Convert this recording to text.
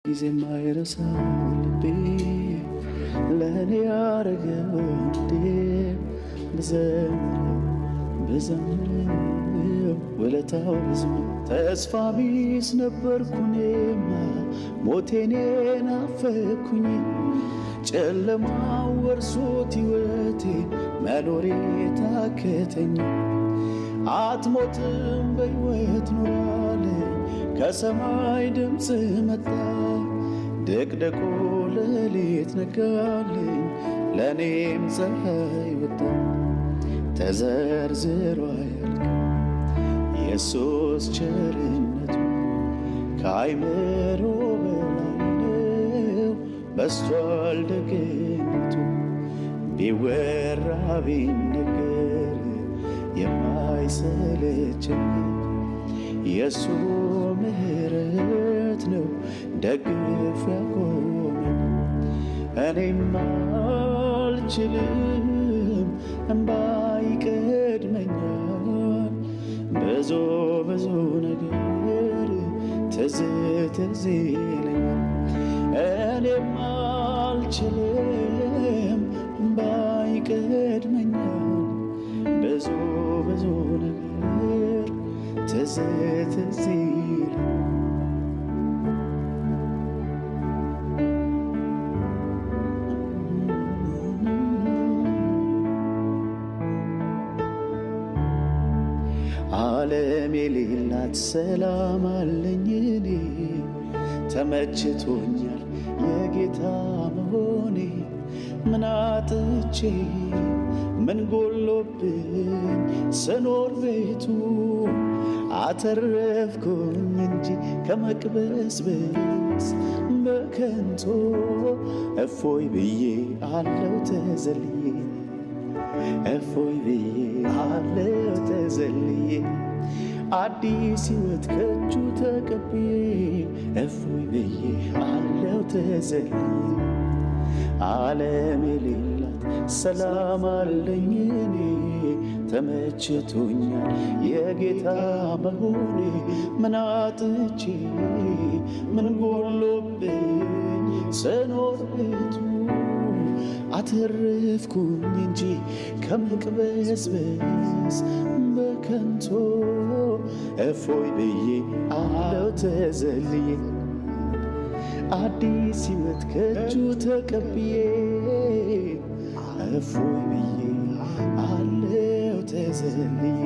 ጊዜ ማይረሳው ልቤ ለእኔ ያረገው እንዴ ብዘምረው ውለታው ብዙ ተስፋ ቢስ ነበርኩ እኔማ ሞቴን ናፈኩኝ ጨለማው ወርሶት ሕይወቴ መኖሬ ታከተኝ አትሞትም በሕይወት ኖራለኝ ከሰማይ ድምፅ መጣ ድቅድቁ ሌሊት ነጋልኝ ለእኔም ፀሐይ ወጣ ተዘርዝሮ አያልቅም ኢየሱስ ቸርነቱ ከአይምሮ በላይ ነው በዝቷል ደግነቱ ቢወራ ቢነገር የማይሰለቸኝ የሱ ምሕረት ነው ደግፎ ያቆመኝ እኔም አልችልም እንባ ይቀድመኛል ብዙ ነገር ትዝ ይለኛል እኔም አልችልም እንባ ይቀድመኛል ብዙ ነገር ትዝ ይለኛል ዓለም የሌላት ሰላም አለኝ እኔ ተመችቶኛል የጌታ መሆኔ ምን አጥቼ ምን ጎሎብኝ ስኖር ቤቱ አተረፍኩኝ እንጂ ከመቅበስበስ በከንቱ እፎይ ብዬ አለው ተዘልዬ እፎይ ብዬ አለው ተዘልዬ አዲስ ሕይወት ከእጁ ተቀብዬ እፎይ ብዬ አለው ተዘልዬ ዓለም የሌላት ሰላም አለኝ እኔ ተመችቶኛል የጌታ መሆኔ ምን አጥቼ ምን ጎሎብኝ ስኖር ቤቱ አተረፍኩኝ እንጂ ከመቅበስበስ በከንቱ እፎይ ብዬ አለው ተዘልዬ አዲስ ሕይወት ከእጁ ተቀብዬ እፎይ ብዬ አለው ተዘልዬ